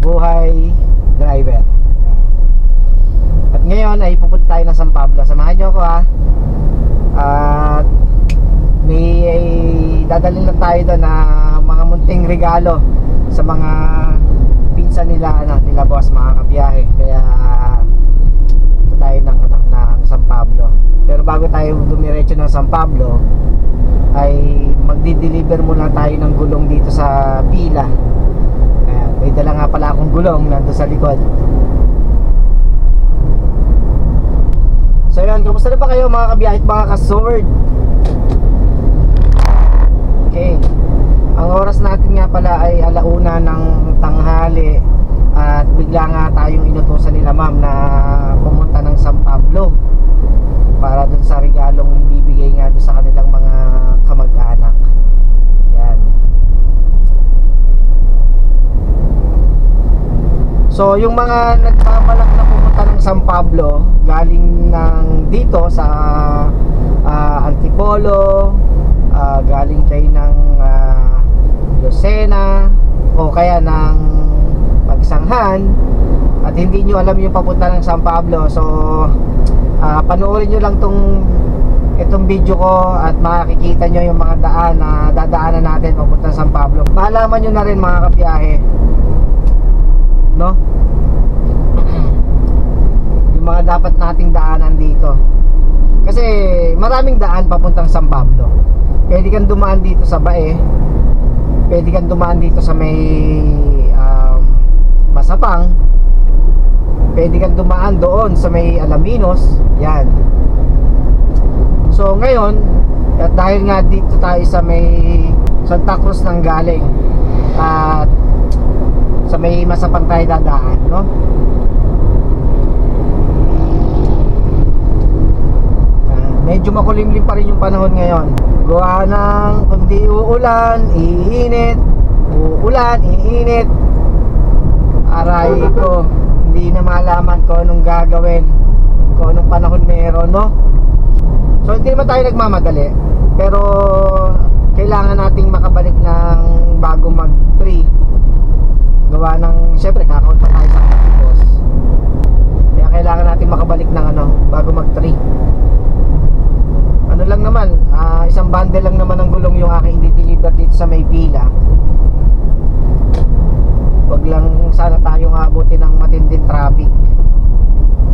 buhay driver. At ngayon ay pupunta tayo ng San Pablo. Samahan nyo ako ha. At may dadalhin lang tayo doon na mga munting regalo sa mga pinsan nila, nila boss, mga kabiyahe. Kaya ito tayo ng San Pablo. Pero bago tayo dumiretso ng San Pablo ay magdi-deliver muna tayo ng gulong dito sa pila. Ayan, may dala nga pala akong gulong nandun sa likod. So yun, kamusta na ba kayo mga kabiyahe at mga ka-sword? Okay, ang oras natin nga pala ay 1:00 ng tanghali. At bigla nga tayong inutusan nila ma'am na pumunta ng San Pablo para dun sa regalong ibibigay nga dun sa kanilang mga kamag-anak. Yan. So yung mga nagbabalak na pumunta ng San Pablo galing ng dito sa Antipolo, galing kayo ng Lucena o kaya ng Pagsanghan at hindi nyo alam yung papunta ng San Pablo, so panoorin nyo lang itong video ko at makikita nyo yung mga daan na dadaanan natin papunta sa San Pablo. Malaman nyo na rin mga kabiyahe, no? Yung mga dapat nating daanan dito, kasi maraming daan papuntang San Pablo. Pwede kang dumaan dito sa Bae, pwede kang dumaan dito sa may Masapang, pwede kang dumaan doon sa may Alaminos. Yan. So ngayon, at dahil nga dito tayo sa may Santa Cruz nang galing at sa may Masapang tayo dadaan, no? Medyo makulimlim pa rin yung panahon ngayon. Gawa ng kundi uulan, iinit, uulan, iinit. Aray ko, hindi na malaman ko anong gagawin, kung anong panahon meron, no? So hindi naman tayo nagmamadali, pero kailangan nating makabalik ng bago mag 3. Gawa ng, syempre kakaunti pa tayo sa campus, kaya kailangan nating makabalik ng bago mag 3. Ano lang naman, isang bundle lang naman ng gulong yung aking i-deliver dito sa may pila. Wag lang sana tayong abutin ng matinding traffic,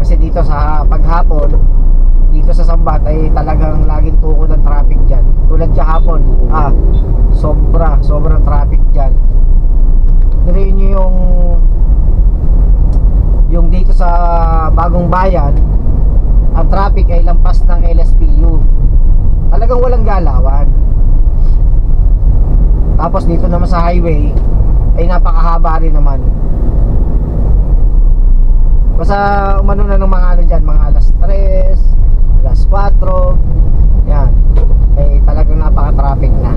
kasi dito sa paghapon dito sa Sambat ay talagang laging tuko ng traffic dyan. Tulad kahapon, sobrang traffic dyan. Dirin nyo yung dito sa Bagong Bayan, ang traffic ay lampas ng LSPU. Talagang walang galawan. Tapos dito naman sa highway ay napakahaba rin naman. Basta umano na ng mga dyan, mga 3:00, 4:00. Yan, ay talagang napaka-traffic na.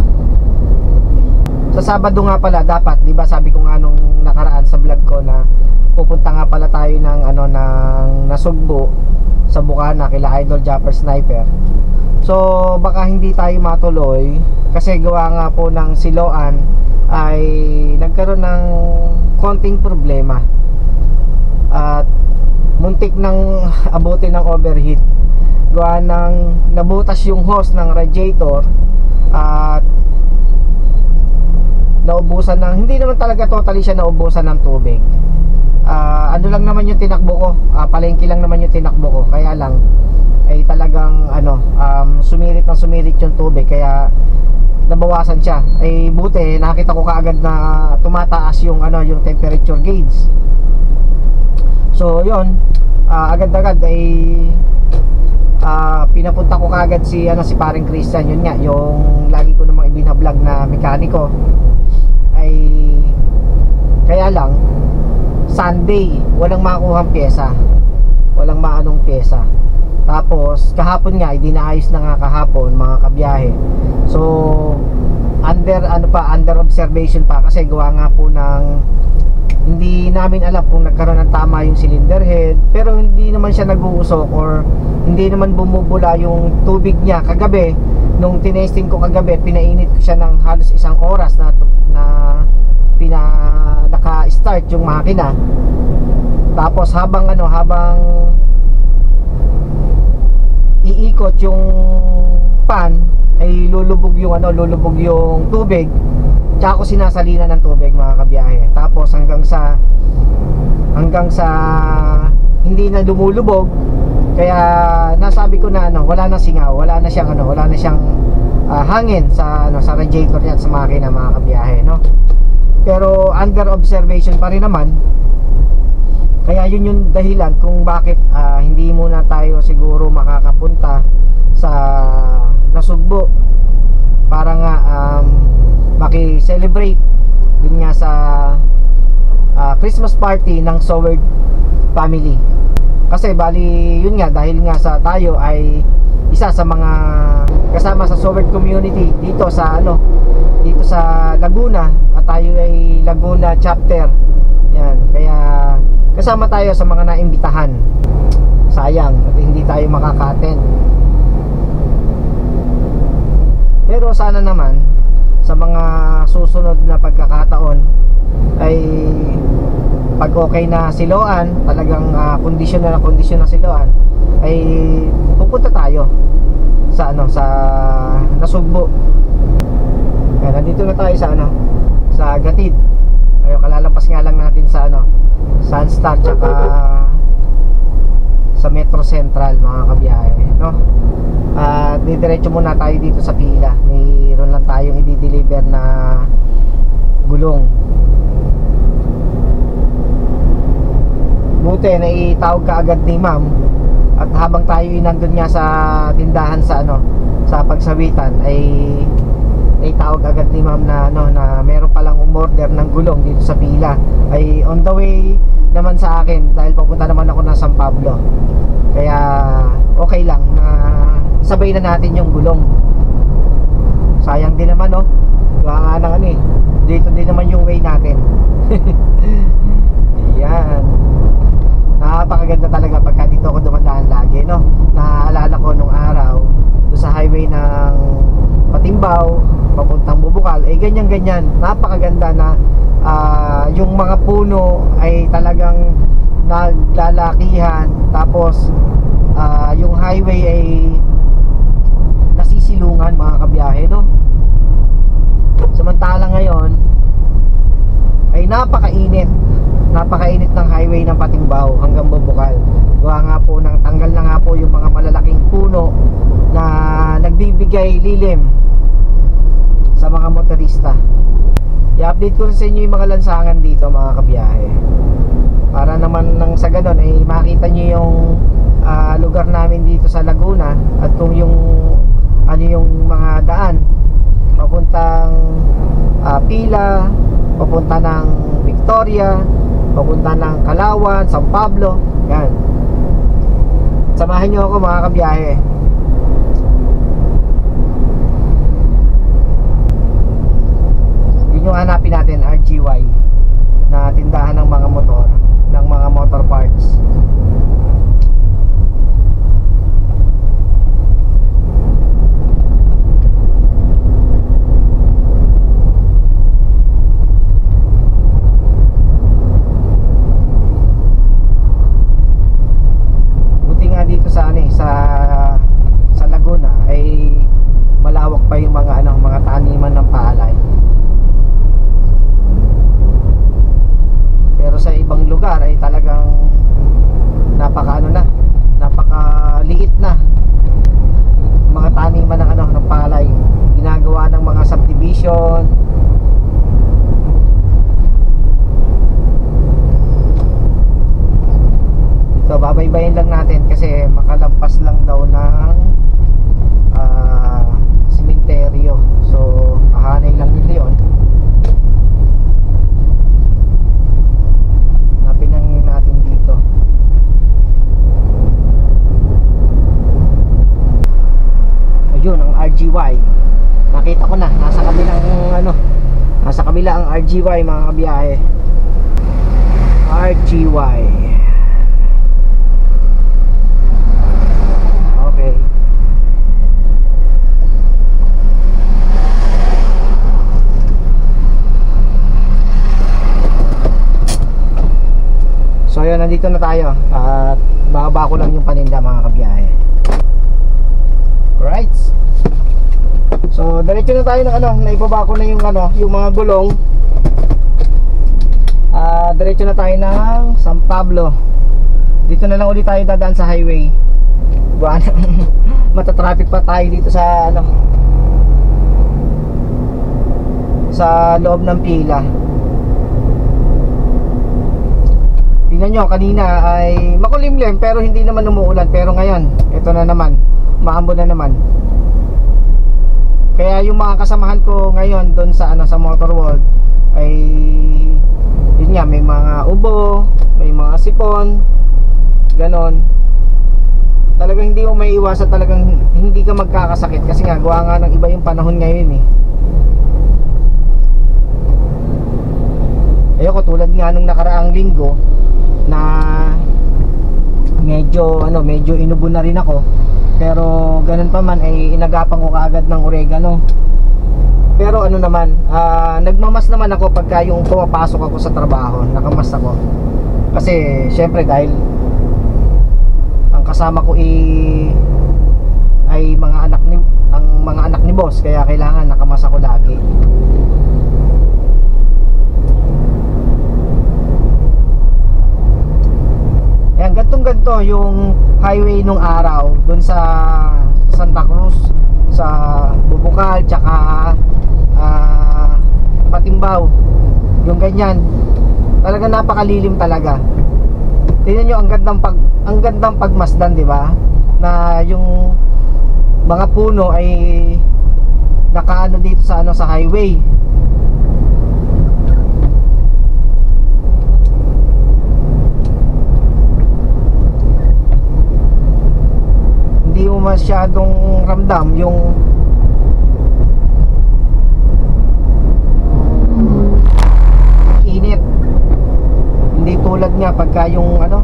Sa Sabado nga pala dapat, 'di ba, sabi ko nga nung nakaraan sa vlog ko na pupunta nga pala tayo ng Nasugbo sa Bukana kila Idol Japper Sniper. So baka hindi tayo matuloy kasi gawa nga po ng Siloan ay nagkaroon ng konting problema at muntik ng abutin ng overheat. Gawa ng nabutas yung hose ng radiator at naubusan ng, hindi naman talaga totally siya naubusan ng tubig. Ano lang naman yung tinakbo ko, palengke lang naman yung tinakbo ko, kaya lang ay talagang sumirit yung tubig, kaya nabawasan siya. Ay buti nakita ko kaagad na tumataas yung yung temperature gauge. So yun, agad-agad ay pinapunta ko kaagad si paring Christian. Yun nga, yung lagi ko namang ibinablog na mekaniko. Ay kaya lang Sunday walang makuhang pyesa, walang maanong pyesa. Tapos kahapon nga, hindi naayos na nga kahapon mga kabiyahe. So under observation pa, kasi gawa nga po ng hindi namin alam kung nagkaroon ng tama yung cylinder head, pero hindi naman siya nag-uusok or hindi naman bumubula yung tubig niya. Kagabi nung tinesting ko kagabi, pinainit ko siya ng halos 1 oras na naka-start yung makina. Tapos habang iikot yung pan ay lulubog yung tubig. Tsaka ako sinasalina ng tubig, mga kabiyahe. Tapos hanggang sa hindi na lumulubog, kaya nasabi ko na wala na singaw, wala na siyang hangin sa radiator niya at sa makina, mga kabiyahe, no? Pero under observation pa rin naman. Kaya yun yung dahilan kung bakit hindi muna tayo siguro makakapunta sa Nasugbo para nga maki-celebrate dun nga sa Christmas party ng Soward family. Kasi bali yun nga, dahil nga sa tayo ay isa sa mga kasama sa Soward community dito sa Laguna, at tayo ay Laguna chapter. Yan, kaya kasama tayo sa mga naimbitahan. Sayang at hindi tayo makaka-attend. Pero sana naman sa mga susunod na pagkakataon ay pag okay na si Loan, talagang kondisyon na si Loan, ay pupunta tayo sa Nasugbo. Ayan, nandito na tayo sa Gatid. Ayun, kalalampas nga lang natin sa Sunstar tsaka sa Metro Central, mga kabiyahe, no? Didiretso muna tayo dito sa pila. Mayroon lang tayong i-deliver na gulong. Buti na itawag ka agad ni ma'am, at habang tayo nandun nga sa tindahan sa pagsawitan, ay tawag agad ni ma'am na meron palang umorder ng gulong dito sa pila. Ay on the way naman sa akin dahil papunta naman ako ng San Pablo. Kaya okay lang na sabay na natin yung gulong. Sayang din naman, wala nga dito din naman yung way natin. Ayan, napakaganda talaga pagka dito ako dumadaan lagi, no? Naaalala ko nung araw doon sa highway ng Patimbao papuntang Bubukal, ganyan, napakaganda na yung mga puno ay talagang naglalakihan. Tapos yung highway ay nasisilungan, mga kabiyahe, no? Samantala ngayon ay napakainit ng highway ng Patimbao hanggang Bubukal. Gawa nga po ng tanggal na nga po yung mga malalaking puno na nagbibigay lilim sa mga motorista. I-update ko sa inyo yung mga lansangan dito, mga kabiyahe, para naman nang sa ganun ay makita nyo yung lugar namin dito sa Laguna, at kung yung mga daan papuntang Pila, papunta ng Victoria, papunta ng Calauan, San Pablo. Yan, samahan nyo ako, mga kabiyahe. Yun yung hanapin natin, RGY na tindahan ng mga motor, ng mga motor parts. Sa Laguna ay malawak pa yung mga taniman ng palay. Pero sa ibang lugar ay talagang napakaliit na mga taniman ng palay, ginagawa ng mga subdivision. So babaybayin lang natin kasi makalampas lang daw ng sementeryo. So kahanay lang nito yun. Napinang natin dito. Ayun ang RGY. Nakita ko na, nasa kabila ang RGY, mga kabiyahe. RGY. Okay. yun, nandito na tayo. At bababa ko lang yung paninda mga kabiyahe. Right. So diretso na tayo ng ano, naibaba ko na yung ano, yung mga gulong. Diretso na tayo ng San Pablo. Dito na lang ulit tayo dadaan sa highway. Buwan. Matatraffic pa tayo dito sa ano, sa loob ng pila. Tingnan nyo, kanina ay makulimlim pero hindi naman umuulan. Pero ngayon, ito na naman, maambon na naman. Kaya yung mga kasamahan ko ngayon doon sa ano, sa Motor World ay yun nga, may mga ubo, may mga sipon, ganon. Talagang hindi mo may iwasan, talagang hindi ka magkakasakit kasi nga gawa nga ng iba yung panahon ngayon eh. Ayoko, tulad nga nung nakaraang linggo na medyo ano, medyo inubo na rin ako. Pero ganun pa man ay inagapan ko kaagad ng oregano. Pero ano naman, nagmamas naman ako pagka yung pumapasok ako sa trabaho, nakamas ako. Kasi syempre dahil ang kasama ko ay mga anak ni boss, kaya kailangan nakamas ako lagi. Ayan, gantong-ganto yung highway nung araw dun sa Santa Cruz, sa Bubukal, tsaka Patimbaw. Yung ganyan, talaga napakalilim talaga. Tingnan nyo, ang gandang pagmasdan, di ba? Na yung mga puno ay nakaano dito sa ano, sa highway. Hindi mo masyadong ramdam yung init. Hindi tulad nga pagka yung ano,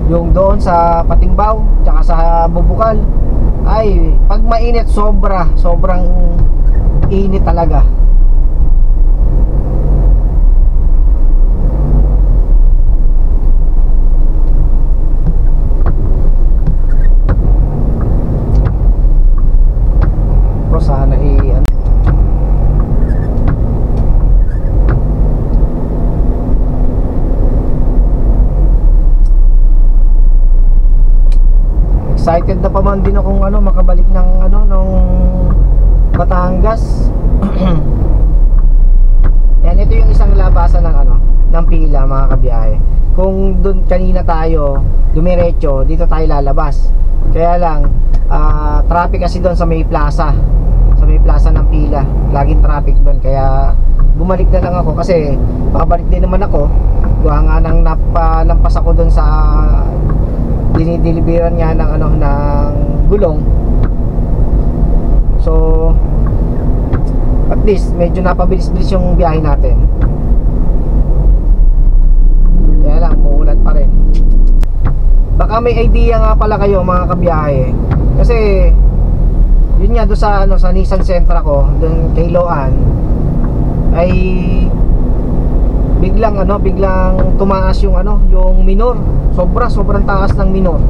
yung doon sa Patimbaw tsaka sa Bubukal ay pag mainit sobrang init talaga. Pero sana excited na pa man din akong ano, makabalik ng ano, nung Batangas. Yan, ito yung isang labasan ng ano, ng pila mga kabiyahe. Kung doon kanina tayo dumiretso, dito tayo lalabas. Kaya lang traffic kasi doon sa may plaza. Sa may plaza ng pila, laging traffic doon. Kaya bumalik na lang ako kasi babalik din naman ako. Gawa nga nang napalampas ako doon sa dinideliveran nga ng ano, ng gulong. So at least medyo napabilis-bilis yung biyahe natin. Kaya lang muulan pa rin. Baka may idea nga pala kayo mga kabiyahe, kasi yun nga doon sa ano, sa Nissan Sentra ko doon kay Loan ay biglang tumaas yung ano, yung minor. Sobrang taas ng minor.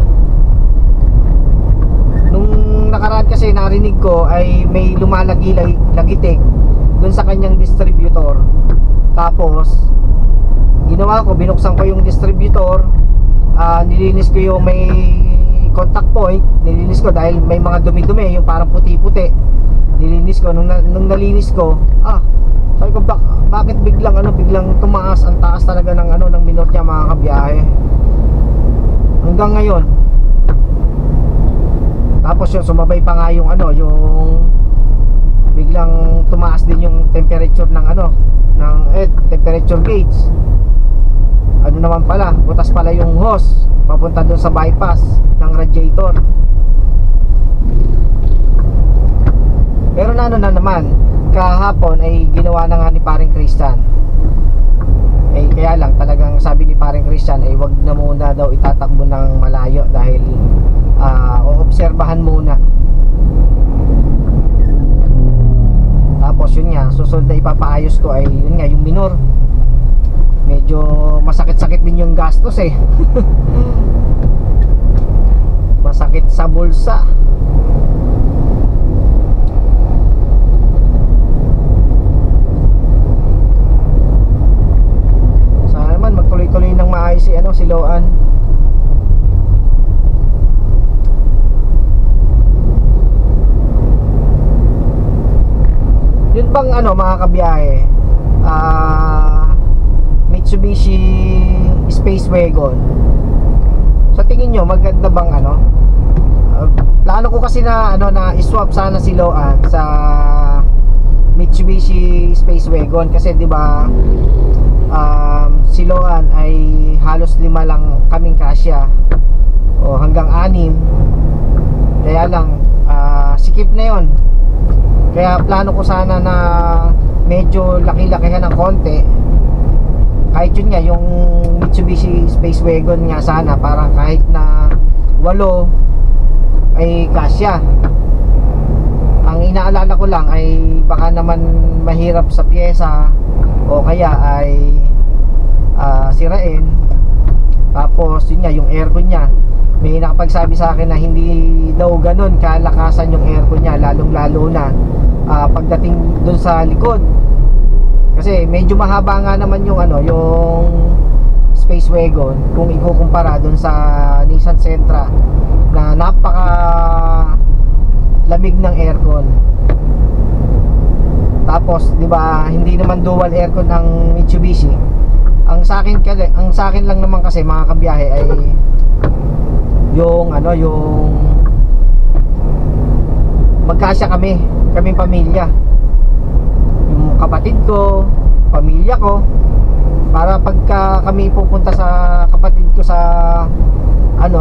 Nung nakaraan kasi narinig ko ay may lagitik dun sa kanyang distributor. Tapos ginawa ko, binuksan ko yung distributor, nilinis ko yung may contact point, nilinis ko dahil may mga dumi-dumi, yung parang puti-puti. Nilinis ko, nung nalinis ko, sabi ko, bakit biglang tumaas, ang taas talaga ng ano, ng minor niya mga kabiyahe. Hanggang ngayon. Tapos yung sumabay pa nga yung ano, yung biglang tumaas din yung temperature ng ano, ng temperature gauge. Ano naman pala, butas pala yung hose papunta doon sa bypass ng radiator. Pero na naman, kahapon ay ginawa na nga ni Paring Christian. Kaya lang talagang sabi ni Paring Christian ay wag na muna daw itatakbo ng malayo dahil oobserbahan muna. Tapos yun nga, susunod na ipapaayos ko ay yun nga, yung minor. Medyo masakit-sakit din din yung gastos eh. Masakit sa bulsa. Sana naman magtuloy-tuloy ng maayos si si Loan. Yun bang mga kabiyahe, Mitsubishi Space Wagon, sa tingin nyo maganda bang plano ko kasi na na i-swap sana si Loan sa Mitsubishi Space Wagon kasi 'di ba si Loan ay halos 5 lang kaming kasya o hanggang 6, kaya lang sikip na yon. Kaya plano ko sana na medyo laki-lakihan ng konti. Kahit yun nga, yung Mitsubishi Space Wagon nga sana, para kahit na 8 ay kasya. Ang inaalala ko lang ay baka naman mahirap sa pyesa o kaya ay sirain. Tapos yun nga, yung aircon niya, may nakapagsabi sa akin na hindi daw ganun kalakasan yung aircon niya, lalong lalo na pagdating dun sa likod. Kasi medyo mahaba nga naman yung yung Space Wagon kung ikukumpara dun sa Nissan Sentra na napaka lamig ng aircon. Tapos 'di ba, hindi naman dual aircon ang Mitsubishi. Ang sa akin lang naman kasi mga kabiyahe ay yung yung magkasya kaming pamilya, yung kapatid ko, pamilya ko, para pagka kami pupunta sa kapatid ko sa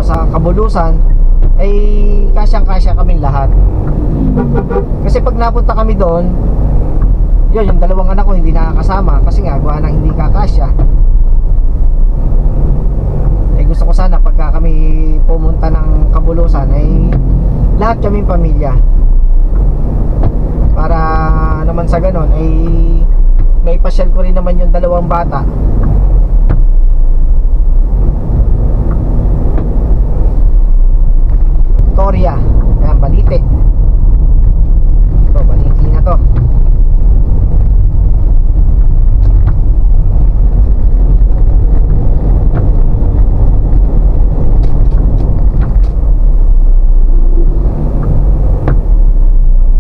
sa Kabulusan ay kasyang-kasya kaming lahat. Kasi pag napunta kami doon, yung 2 anak ko hindi nakakasama kasi nga gawa ng hindi kakasya. Gusto ko sana pagka kami pumunta ng Kabulusan ay lahat kaming pamilya, para naman sa ganon ay may pasyal ko rin naman yung 2 bata. Victoria, ayan, Balite. Ito, Balite na to.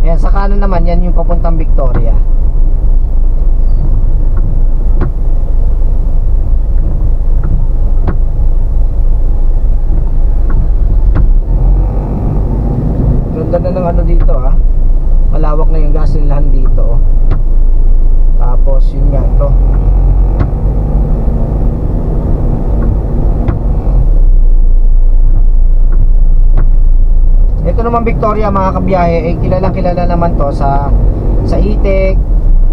Ayan, sa kanan naman, yan yung papuntang Victoria. Ganda na ng dito malawak na yung gasolinahan dito Tapos yun nga ito. Ito naman Victoria mga kabiyahe, kilalang kilala naman to sa itik,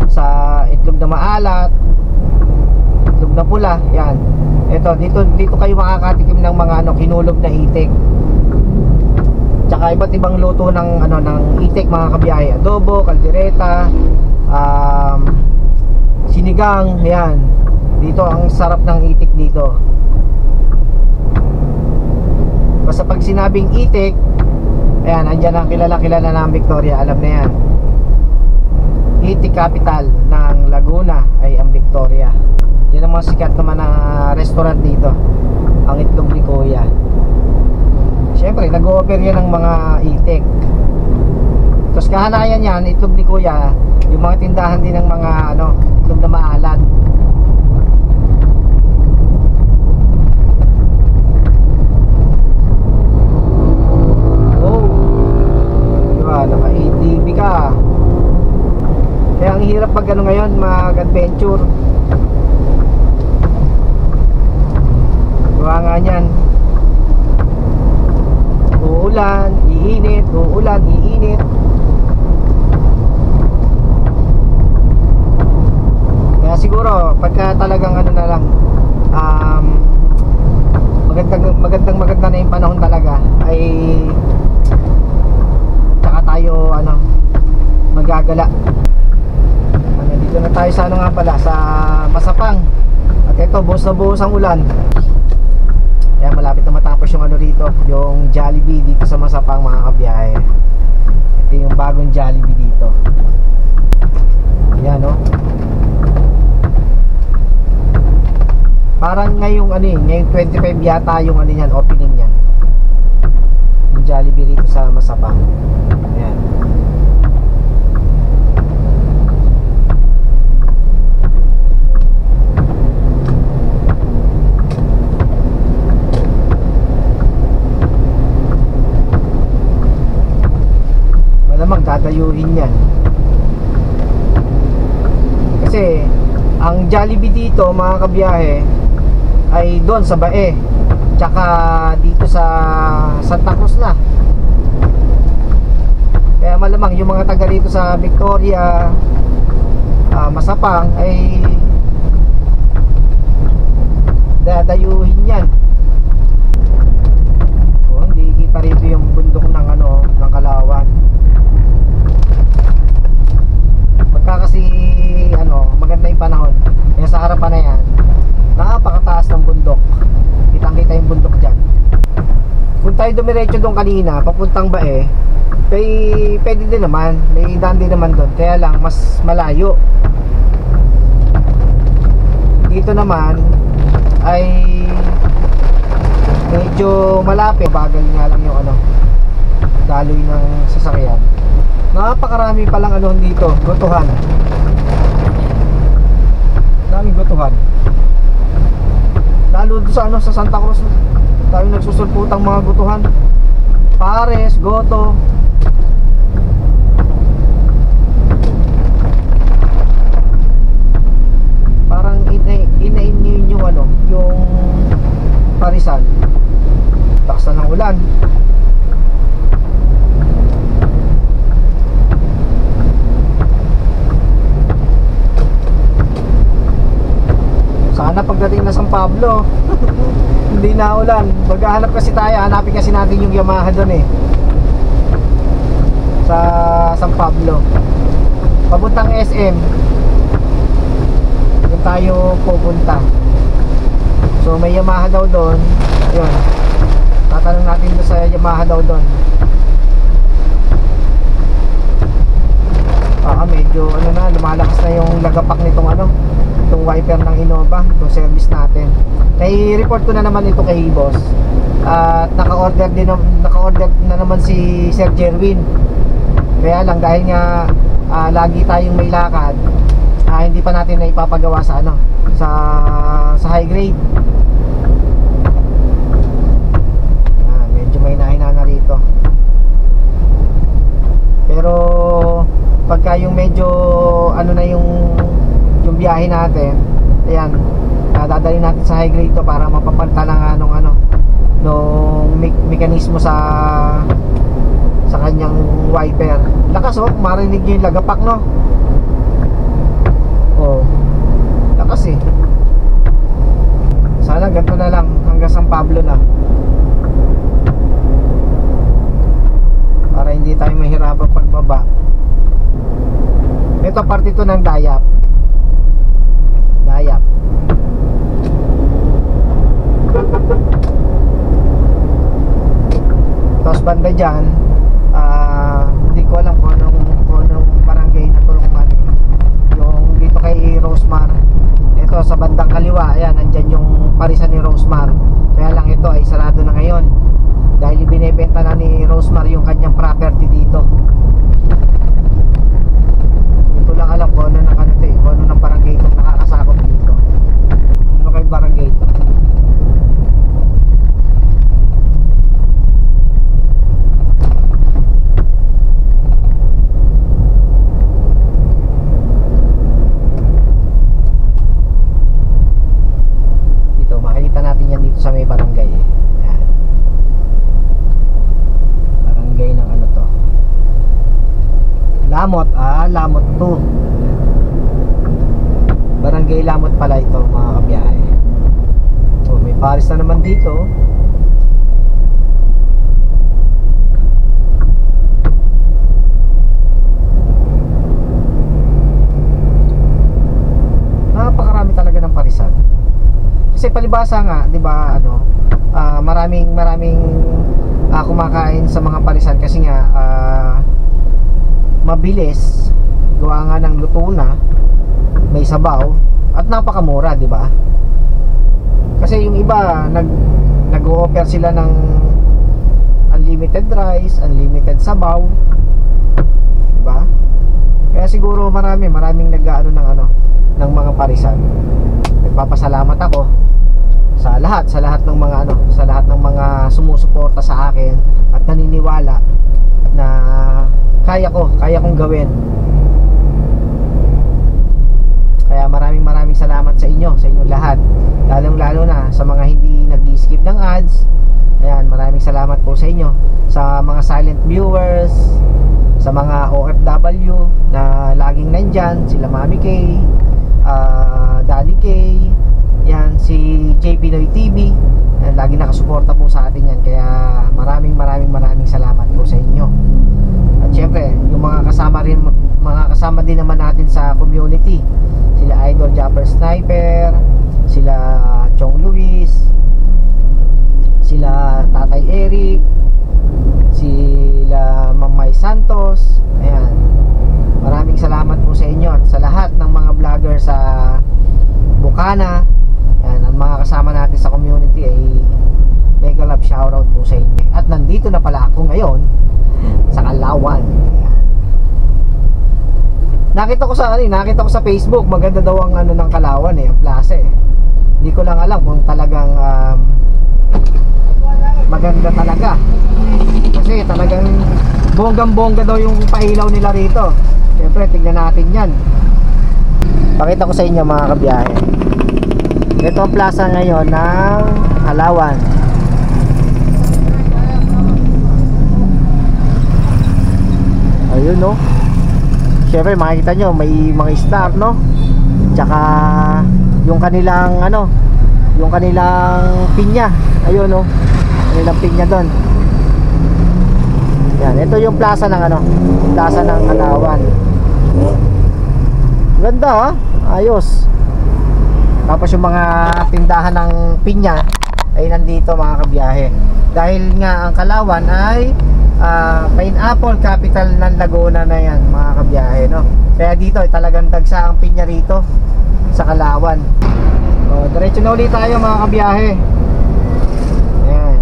sa itlog na maalat, itlog na pula, yan. Ito dito kayo makakatikim ng mga kinulog na itik. Tsaka iba't ibang luto ng ng itik mga kabiyahe, adobo, kaldereta, sinigang, yan. Dito ang sarap ng itik dito. Basta pag sinabing itik, ayan, andyan ang kilala ng Victoria, alam na yan. Itik capital ng Laguna ay ang Victoria. Yan ang mga sikat naman na restaurant dito, ang Itlog ni Kuya. Siyempre, nag-o-offer yan ng mga itik. Tapos kahanayan yan, Itlog ni Kuya, yung mga tindahan din ng mga itlog na maalat. Oh, diba, naka-ATV ka. Kaya ang hirap pag ngayon, mag-adventure. Diba nga yan, uulan, iinit, uulan, iinit. Kaya siguro buhos ang ulan. Kaya malapit na matapos yung ano rito, yung Jollibee dito sa Masapang, mga kabiyahe. Ito yung bagong Jollibee dito. Yan, no? Parang ngayong ano eh, ngayong 25 yata yung ano yan, opening yan. Yung Jollibee rito sa Masapang. Ayan. Malamang dadayuhin yan. Kasi ang Jollibee dito, mga kabiyahe, ay doon sa Bae, tsaka dito sa Santa Cruz na. Kaya malamang yung mga taga rito sa Victoria, Masapang ay dadayuhin yan. Hindi kita rito yung bundok ng ano, ng Kalawan. Pagka kasi ano, maganda yung panahon, yung sa harapan na yan, napakataas ng bundok. Kitang-kita yung bundok dyan. Kung tayo dumiretso doon kanina, papuntang Bae, pwede din naman, may daan din naman doon. Kaya lang, mas malayo. Dito naman, ay medyo malapit. Bagal nga lang yung ano, daloy ng sasakyan. Napakarami palang ano dito, gotuhan. Daming gotuhan. Lalo doon sa ano, sa Santa Cruz, tayo nagsusulputang mga gotuhan. Pares, goto. Parang inain nyo yung ano, yung parisan. Taksa ng ulan. Sana pagdating na San Pablo hindi na ulan. Maghahanap kasi tayo, hanapin kasi natin yung Yamaha doon eh, sa San Pablo. Papuntang SM doon tayo pupunta. So may Yamaha daw doon. Yun, tatanong natin doon sa Yamaha daw doon. Medyo ano na, lumalakas na yung lagapak nitong ano, itong wiper ng Innova, itong service natin. Kaya report ko na naman ito kay boss. At naka-order na naman si Sir Jerwin. Kaya lang dahil nga lagi tayong may lakad, hindi pa natin na ipapagawa sa ano, sa high grade. Medyo may nahina na rito. Pero pagka yung medyo ano na yung biyahe natin, ayan, dadalhin natin sa high grade to para mapapalitan na nga nung ano, nung mekanismo sa kanyang wiper. Lakas oh, marinig nyo yung lagapak, no? Oh, lakas eh. Sana ganito na lang hanggang San Pablo na, para hindi tayo mahirapan pagbaba. Ito parte ito ng Dayap. Tapos banda dyan, hindi ko alam kung anong barangay na tulong man, yung dito kay Rosemar. Ito sa bandang kaliwa, ayan, nandyan yung parisan ni Rosemar. Kaya lang ito ay sarado na ngayon dahil binibenta na ni Rosemar yung kanyang property dito. Ito lang alam ko ano ng ano to eh, kung ano ng barangay itong nakakasakop dito. Ano kayong barangay ito? Dito, makikita natin yan dito sa may barangay eh. Yan. Barangay ng ano to, Lamot, Lamot 2. Barangay Lamot pala ito, mga kabiyahe. So may paris na naman dito. Napakarami talaga ng parisan. Kasi Kasi palibasa nga, 'di ba, ano, maraming kumakain sa mga parisan kasi nga mabilis, gawa nga ng luto na, may sabaw at napakamura, 'di ba? Kasi yung iba nag-o-offer sila ng unlimited rice, unlimited sabaw, 'di ba? Kaya siguro maraming nag-aano ng mga parisan. Nagpapasalamat ako sa lahat ng mga sumusuporta sa akin at naniniwala na kaya kong gawin. Kaya maraming salamat sa inyong lahat. Lalong-lalo na sa mga hindi nag-skip ng ads. Ayan, maraming salamat po sa inyo. Sa mga silent viewers, sa mga OFW na laging nandyan, sila Mami K, Daddy K, yan, si J Pinoy TV, lagi nakasuporta po sa atin yan. Kaya maraming salamat po sa inyo. At syempre, yung mga kasama din naman natin sa community, sila Idol Japper Sniper, sila Chong Luis, sila Tatay Eric, sila Mamay Santos. Ayan, maraming salamat po sa inyo at sa lahat ng mga vlogger sa Bukana. Ayan, ang mga kasama natin sa community ay mega love shoutout po sa inyo. At nandito na pala ako ngayon sa Kalawan. Ayan. Nakita ko sa Facebook, maganda daw ang ng Kalawan ang plaza eh. Hindi ko lang alam kung talagang maganda talaga. Kasi talagang bonggang-bongga daw yung pailaw nila rito. Siyempre, tignan natin yan. Pakita ko sa inyo mga kabiyahe. Ito ang plaza ngayon ng Kalawan. Ayun, no. Siyempre, makikita nyo, may mga star, no. Tsaka yung kanilang yung kanilang pinya. Ayun, no. Kanilang pinya doon. Yan, ito yung plaza ng plaza ng Kalawan. Ganda, ha? Ayos. Tapos yung mga tindahan ng pinya ay nandito mga kabiyahe. Dahil nga ang Kalawan ay pineapple capital ng Laguna na yan mga kabiyahe, no? Kaya dito ay talagang dagsa ang pinya rito sa Kalawan. So, diretso na ulit tayo mga kabiyahe. Ayan.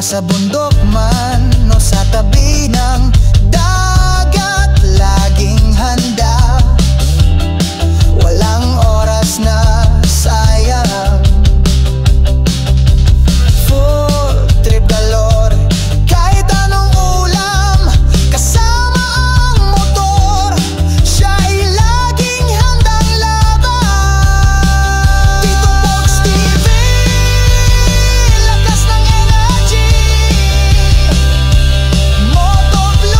Sa bundok man o sa tabi ng dagat, laging handa. Walang oras na sayang. Full trip galore, kahit anong ulam, kasama ang motor, siya'y laging handang laban. Tito Box TV, lakas ng energy. Motovlog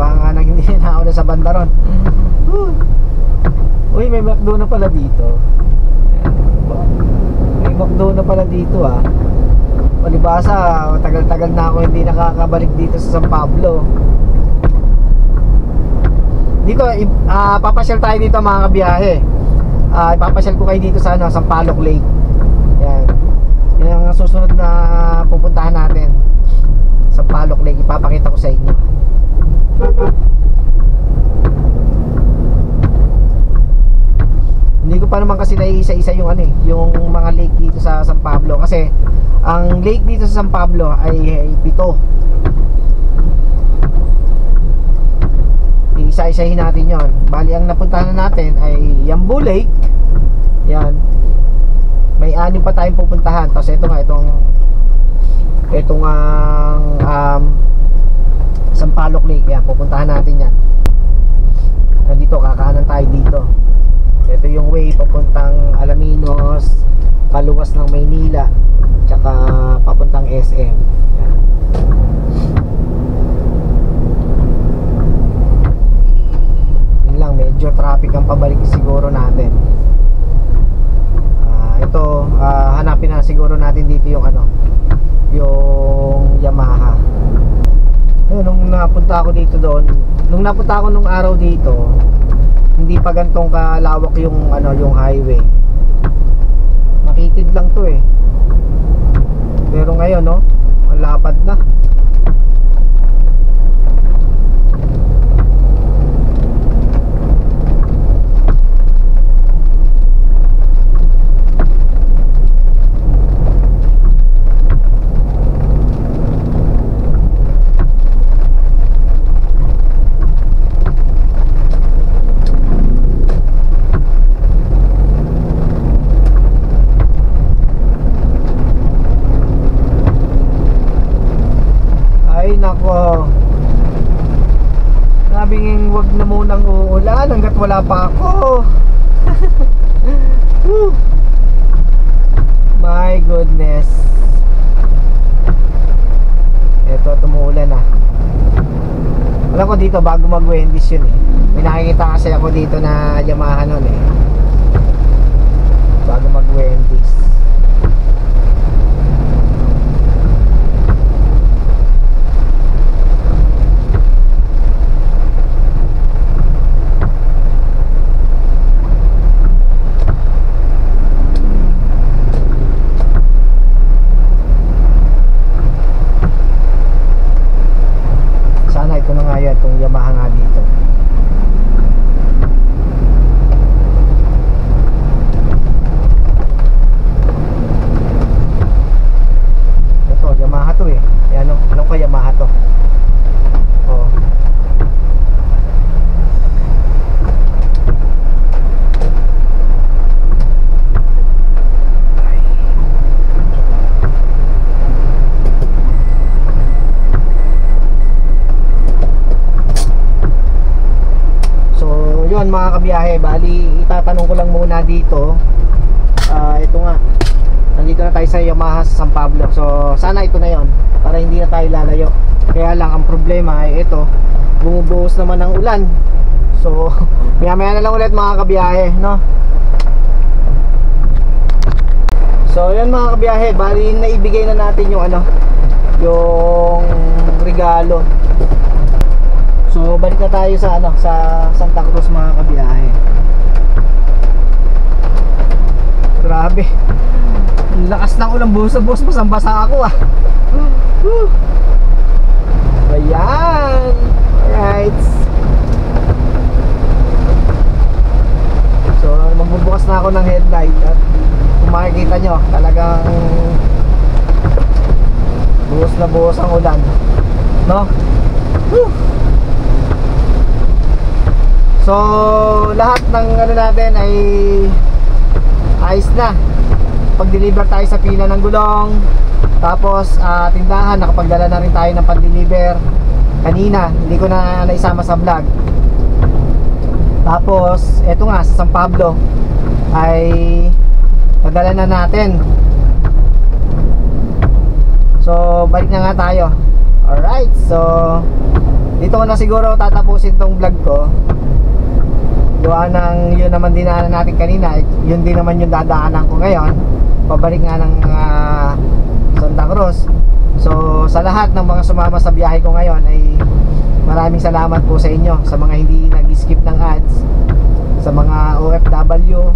gawa nga nang hindi na ako na sa banda ron. Uy, may McDo na pala dito. May McDo na pala dito ah. Palibasa, tagal-tagal na ako hindi nakakabalik dito sa San Pablo. Dito, papasyal tayo dito mga kabiyahe. Ipapasyal ko kayo dito sa Sampaloc Lake. Yan. Yan ang susunod na pupuntahan natin. Sampaloc Lake, ipapakita ko sa inyo. Hindi ko pa naman kasi naiisa-isa yung yung mga lake dito sa San Pablo kasi ang lake dito sa San Pablo ay 7. Iisa-isahin natin yon. Bali ang napuntahan natin ay Yambu Lake. Yan. May 6 pa tayong pupuntahan. Tapos ito nga itong Sampaloc Lake. Yan, pupuntahan natin yan. Nandito, kakaanan tayo dito. Ito yung way papuntang Alaminos, paluwas ng Maynila, tsaka papuntang SM. Yan. Yun lang, medyo traffic ang pabalik siguro natin. Ito, hanapin na siguro natin dito yung yung Yamaha. Nung napunta ako dito doon, nung napunta ako nung araw dito, hindi pa gantong kalawak yung yung highway. Makitid lang to eh. Pero ngayon ang lapad na. Nako, sabing wag na munang uulan hanggat wala pa ako. My goodness. Ito, tumuulan na. Alam ko dito bago mag-Wendy's yun eh. May nakikita kasi ako dito na Yamaha nun eh, bago mag-Wendy's. Ito na nga yan, itong Yamaha nga dito. Ito, Yamaha to eh. Anong ka Yamaha to? Oh. Yun mga kabiyahe, bali itatanong ko lang muna dito. Ito nga, nandito na tayo sa Yamaha sa San Pablo. So sana ito na yon para hindi na tayo lalayo. Kaya lang ang problema ay ito, bumubuhos naman ng ulan. So maya maya na lang ulit mga kabiyahe, no? So yun mga kabiyahe, bali naibigay na natin yung yung regalo. So balik na tayo sa sa Santa Cruz mga kabiyahe. Grabe. Ang lakas ng ulan, buhos basang-basa ako ah. Ayan. Alright. So magbubukas na ako ng headlight at kung makikita nyo, talagang buhos na buhos ang ulan, no? Woo! So lahat ng natin ay ayos na. Pag-deliver tayo sa pila ng gulong. Tapos tindahan, nakapagdala na rin tayo ng pag-deliver kanina, hindi ko na naisama sa vlog. Tapos eto nga sa San Pablo ay nadala na natin. So balik na nga tayo. Alright, so dito ko na siguro tatapusin tong vlog ko. Gawa ng yun naman dinaanan natin kanina, yun din naman yung dadaanan ko ngayon, pabalik nga ng Santa Cruz. So sa lahat ng mga sumama sa biyahe ko ngayon ay maraming salamat po sa inyo, sa mga hindi nag-skip ng ads, sa mga OFW,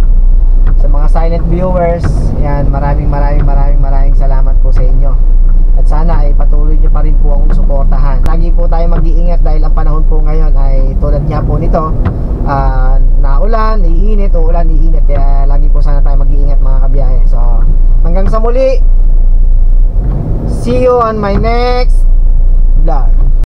sa mga silent viewers. Yan, maraming salamat po sa inyo. At sana ay patuloy nyo pa rin po akong suportahan. Lagi po tayo mag-iingat dahil ang panahon po ngayon ay tulad nga po nito, naulan, iinit, uulan, iinit. Kaya lagi po sana tayo mag-iingat mga kabiyahe. So hanggang sa muli, see you on my next vlog.